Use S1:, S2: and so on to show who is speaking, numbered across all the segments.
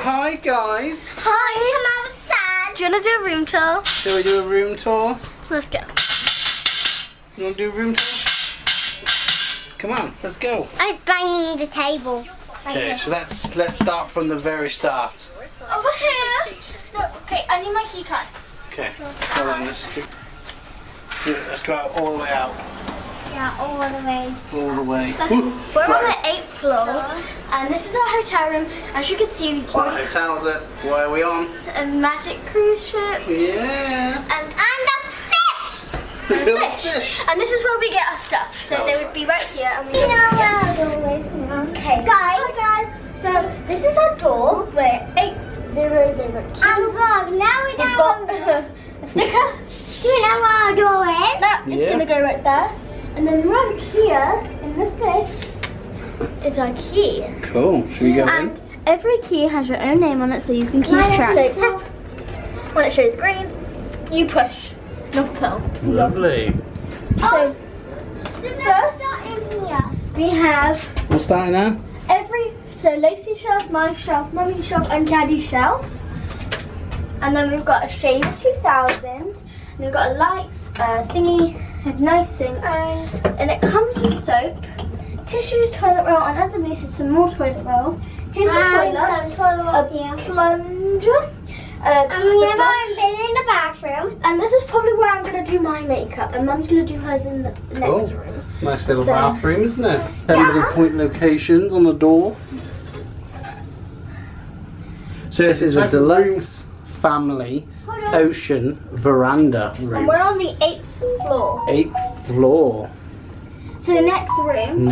S1: hi guys.
S2: Hi, I'm outside. Do you want to do a room tour?
S1: Shall we do a room tour?
S2: Let's go.
S1: You want to do a room tour? Come on, let's go.
S2: I'm banging the table.
S1: Okay, so let's start from the very start.
S2: Over here. No, okay, I need my key card.
S1: Okay, hold on, let's go out all the way out.
S2: Yeah, all the way.
S1: All the way.
S2: We're on the 8th floor, and this is our hotel room. As you can see, we've
S1: What
S2: got
S1: hotel is it? Where are we on?
S2: a magic cruise ship.
S1: Yeah.
S2: And a fish! And
S1: Little
S2: a fish.
S1: fish.
S2: And this is where we get our stuff. So they would be right here. And we Okay, guys. So this is our door. We're 8002.
S3: Now we
S2: We've got a sticker.
S3: Do you know where our door is?
S2: That is
S1: Yeah.
S2: gonna go right there. And then right here in the fish is our key.
S1: Cool. Should we go in?
S2: And every key has your own name on it, so you can keep track. So tap. When it shows green, you push. Not pull.
S1: Lovely.
S2: So first,
S3: in here.
S2: we have
S1: We're starting now?
S2: Lacey's shelf, my shelf, Mummy's shelf, and Daddy's shelf. And then we've got a Shade 2000. And we've got a light thingy, a nice sink. And it comes with soap, tissues, toilet roll, and underneath is some more toilet roll. Here's the toilet, a plunger,
S3: And we have our bin in the bathroom.
S2: and this is probably where I'm going to do my makeup. And Mum's going to do hers in the next
S1: Cool.
S2: room.
S1: Nice little
S2: So-
S1: bathroom, isn't it? 10 point locations on the door. So this is a Deluxe family ocean veranda
S2: And
S1: room.
S2: we're on the 8th floor.
S1: 8th floor.
S2: So the next room,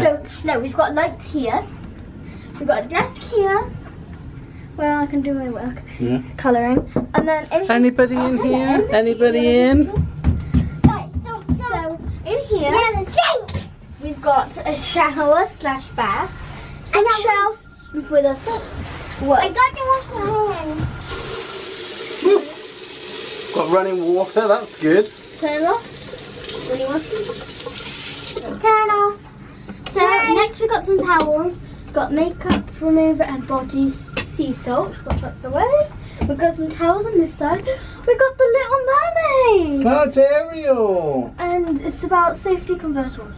S2: no, we've got lights here. We've got a desk here where I can do my work,
S1: Yeah.
S2: colouring. And then in here,
S1: Anybody in here? Anybody in?
S2: so in here, we've got a shower slash bath, some shelves with a
S3: I
S2: what?
S3: got to wash my hands.
S1: Got running water, that's good.
S2: Turn it off. When you want to.
S3: Turn off.
S2: So next we got some towels. Got makeup remover and body sea salt. Got tucked away. We've got some towels on this side. We got the Little Mermaid.
S1: That's Ariel.
S2: And it's about safety convertible.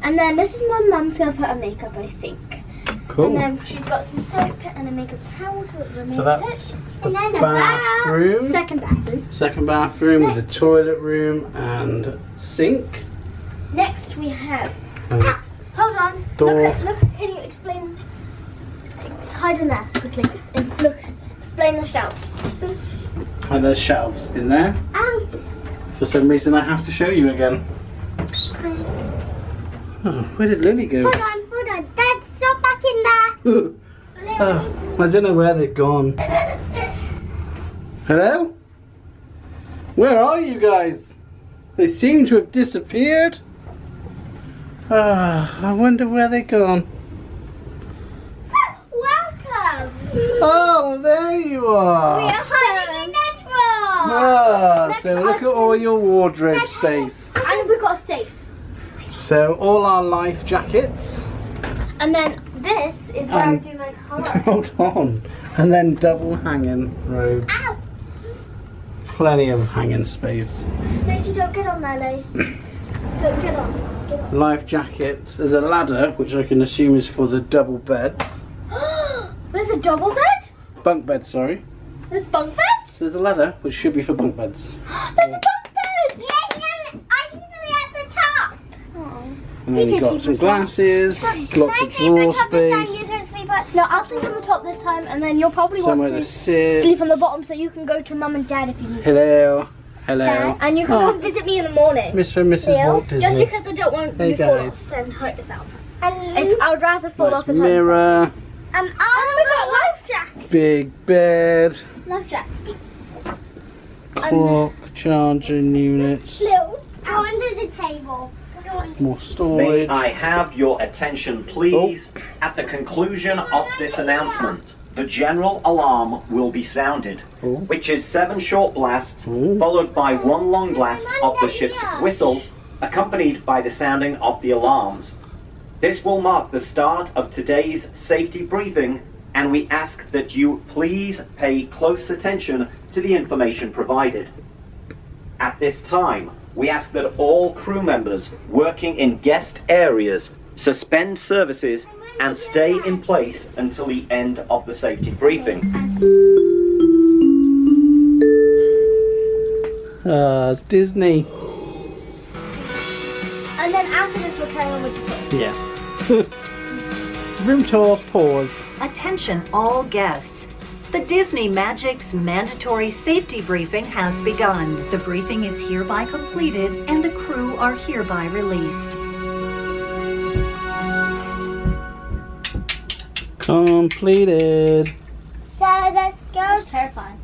S2: And then this is my mum's gonna put her makeup, I think.
S1: Cool.
S2: And then she's got some soap and a makeup towel to remove
S1: So that's
S2: it.
S1: the
S3: And then the
S1: bathroom.
S2: Second bathroom.
S1: Second bathroom with a toilet room and sink.
S2: Next we have.
S1: And
S2: Hold on.
S1: Door.
S2: Look. Can you explain? It's hide in there quickly. Look. Explain the shelves.
S1: and there's shelves in there. For some reason I have to show you again. Oh, where did Lily go?
S3: Hold on. Dad's still back in there.
S1: Oh, I don't know where they've gone. Hello? Where are you guys? They seem to have disappeared. I wonder where they've gone.
S3: Welcome.
S1: Oh, there you
S3: We
S1: are.
S3: are hiding in that room.
S1: Ah, so look at all your wardrobe space.
S2: And we've got a safe.
S1: So all our life jackets.
S2: And then this is where I do my colour.
S1: Hold on. And then double hanging robes.
S2: Ow!
S1: Plenty of hanging space.
S2: Lacey, don't get on there, Lace. Don't get on. Get on.
S1: Life jackets. There's a ladder, which I can assume is for the double beds.
S2: There's a double bed?
S1: Bunk beds, sorry.
S2: There's bunk beds?
S1: There's a ladder, which should be for bunk beds.
S2: There's a bunk bed!
S3: Yeah, I can see at the top.
S2: Oh.
S1: And then
S2: You
S1: you've
S2: can
S1: got
S2: sleep
S1: some
S2: on top.
S1: glasses, lots of
S3: Can I sleep
S1: drawer
S3: on top this time? You
S1: space,
S3: can sleep on.
S2: No, I'll sleep on the top this time, and then you'll probably
S1: somewhere
S2: want
S1: to
S2: to
S1: sit.
S2: sleep on the bottom so you can go to Mum and Dad if you need.
S1: Hello. Hello.
S2: And you can
S1: Oh.
S2: come visit me in the morning.
S1: Mr. and Mrs.
S2: Neil,
S1: Walt
S2: just
S1: Disney.
S2: because I don't want
S1: Hey,
S2: you to fall
S1: guys.
S2: off and hurt yourself.
S3: And
S2: I would rather fall
S1: Nice
S2: off and hurt yourself.
S1: mirror,
S2: And we got life jacks.
S1: big bed,
S2: Life jacks.
S1: clock, charging units,
S3: Lou, go under the table. Go under.
S1: more
S4: May
S1: storage.
S4: I have your attention, please? At the conclusion of this announcement, the general alarm will be sounded,
S1: Oh.
S4: which is 7 short blasts,
S1: Ooh.
S4: followed by 1 long blast of the ship's whistle, accompanied by the sounding of the alarms. This will mark the start of today's safety briefing and we ask that you please pay close attention to the information provided. At this time, we ask that all crew members working in guest areas suspend services and stay in place until the end of the safety briefing.
S1: It's Disney.
S2: And then after this, we'll carry on with the tour.
S1: Yeah. Room tour paused.
S5: Attention all guests. The Disney Magic's mandatory safety briefing has begun. The briefing is hereby completed and the crew are hereby released.
S1: Completed.
S3: So let's go.
S2: That's terrifying.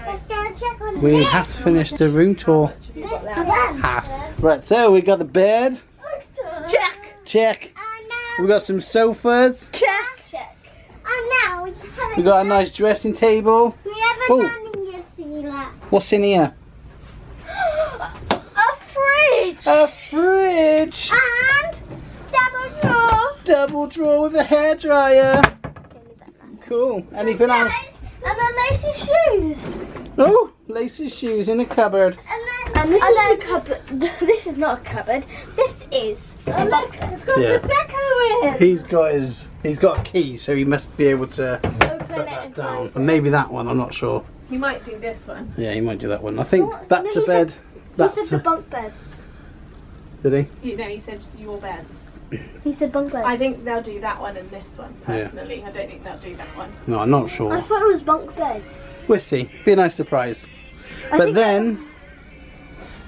S3: Let's go check on
S1: We have to finish the room tour. Half. Right, so we got the bed.
S2: Check.
S1: Check.
S3: Oh
S1: We got some sofas.
S2: Check.
S3: no, we haven't.
S1: We got a nice dressing table.
S3: We haven't
S1: Oh.
S3: done in your sealer.
S1: What's in here?
S2: A fridge.
S1: A fridge.
S3: And double drawer.
S1: Double drawer with a hairdryer. Cool. Anything else?
S2: And then lacy shoes.
S1: Oh, Lacey's shoes in the cupboard.
S2: And this is the cupboard. This is not a cupboard. This is a locker. Let's go
S1: Yeah.
S2: to the second
S1: He's got a key, so he must be able to
S2: Open
S1: put
S2: it
S1: that
S2: and
S1: down.
S2: close
S1: And maybe that one, I'm not sure.
S6: You might do this one.
S1: Yeah, he might do that one. I think
S2: Oh,
S1: that's
S2: no,
S1: a
S2: he
S1: bed.
S2: He
S1: That's
S2: said the
S1: a...
S2: bunk beds.
S1: Did he?
S6: You know, you said your beds.
S2: He said bunk beds.
S6: I think they'll do that one and this one,
S1: Yeah.
S6: personally. I don't think they'll do that one.
S1: No, I'm not
S2: I
S1: sure.
S2: thought it was bunk beds.
S1: We'll see. Be a nice surprise.
S2: I
S1: But
S2: think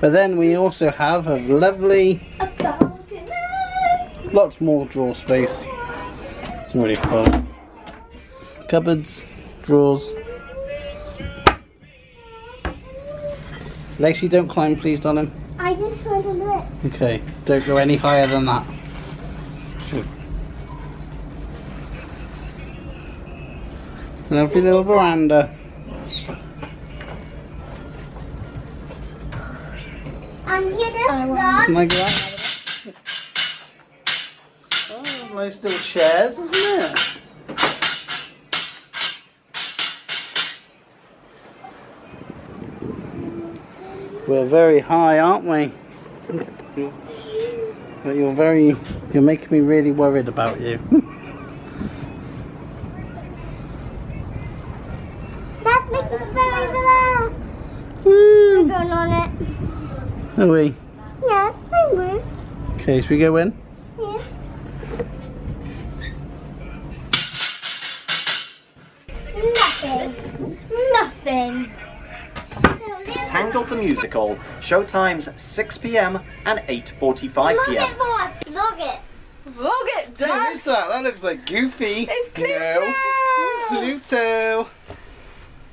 S1: then we also have a lovely,
S2: a balcony.
S1: lots more drawer space. It's really fun. Cupboards, drawers. Lacey, don't climb, please, darling.
S3: I didn't want to look.
S1: Okay, don't go any higher than that. Lovely little veranda.
S3: And here this
S2: I want-
S3: dog.
S1: Can I go out? Oh, nice little chairs, isn't it? We're very high, aren't we? But you're making me really worried about you.
S3: That's Mrs. Fairy over there.
S1: Woo!
S3: Going on it.
S1: Are we?
S3: Yes, I was.
S1: Okay, should we go in?
S3: Yeah. Nothing.
S2: Nothing.
S4: Tangled the Musical, showtimes 6 p.m. and 8:45
S3: Look
S4: p.m.
S3: it, boy. Look it.
S6: Look at
S1: Who
S6: that!
S1: is that? That looks like Goofy.
S6: It's Pluto!
S1: No. Pluto.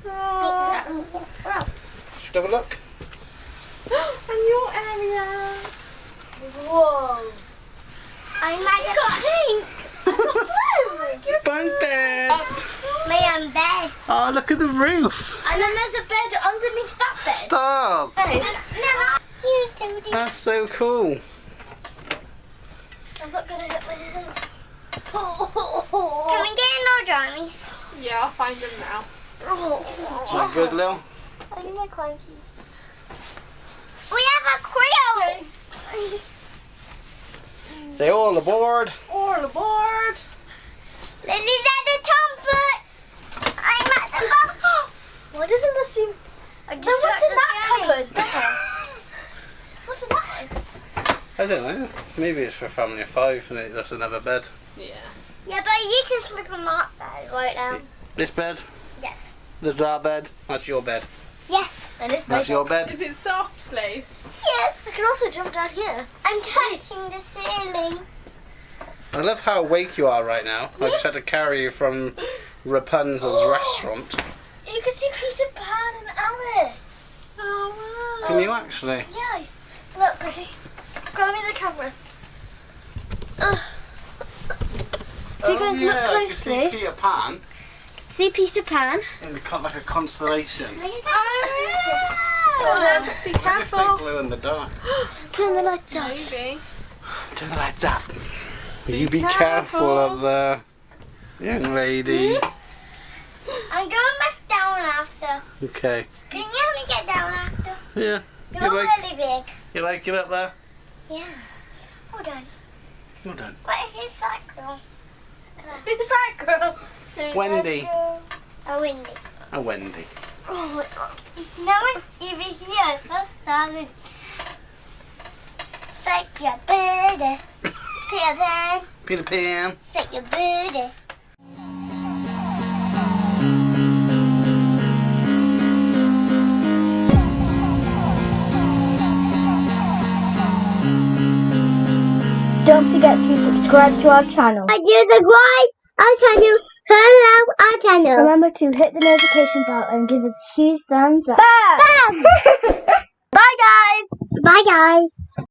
S6: Oh.
S1: Should we have a look?
S6: And your area.
S2: Whoa.
S3: I might have pink.
S1: Bunk beds.
S3: My bed.
S1: Oh, look at the roof.
S2: And then there's a bed underneath that bed.
S1: Stars.
S3: Never. Here's Toadie.
S1: That's so cool.
S2: I'm not gonna hit my head.
S3: Can we get in our jammies?
S6: Yeah, I'll find them now.
S1: Is that good, Lil?
S2: I need my clanky.
S3: We have a quill.
S1: Say all aboard.
S6: All aboard!
S3: Lily's at the trumpet. I'm at the bottom.
S2: Why doesn't this seem...
S3: I
S2: Then what's in that cupboard? There. What's in that one?
S1: I don't know. Maybe it's for a family of 5 and that's another bed.
S6: Yeah.
S3: Yeah, but you can sleep on that bed right now.
S1: This bed.
S3: Yes.
S1: This is our bed. That's your bed.
S3: Yes.
S2: And it's my
S1: That's your bed.
S6: Is it soft, Lace?
S3: Yes.
S2: I can also jump down here.
S3: I'm touching the ceiling.
S1: I love how awake you are right now. I just had to carry you from Rapunzel's restaurant.
S2: You can see Peter Pan and Alice.
S6: Oh, wow.
S1: Can you actually?
S2: Yeah. Look, pretty. Grab me the camera. If you guys look
S1: I can
S2: closely,
S1: see Peter Pan
S2: see Peter Pan.
S1: in like a constellation.
S6: Oh, be careful.
S1: Glow in the dark.
S2: Turn the lights off.
S6: Maybe.
S1: Turn the lights off. You be
S6: careful.
S1: careful up there. Young lady.
S3: I'm going back down after.
S1: Okay.
S3: Can you help me get down after?
S1: Yeah.
S3: You're really big.
S1: You like it up there?
S3: Yeah. Hold on.
S1: Well done.
S3: Who's that girl? Who's that girl? Who's
S1: Wendy.
S3: that girl? Oh, Wendy.
S1: A Wendy.
S3: Oh, no one's even here. So started. Shake your booty. Peter Pan.
S1: Peter Pan.
S3: Shake your booty.
S2: Don't forget to subscribe to our channel.
S3: I do subscribe our channel. Turn on our channel.
S2: Remember to hit the notification bell and give us a huge thumbs up.
S3: Bam!
S2: Bye guys!
S3: Bye, guys.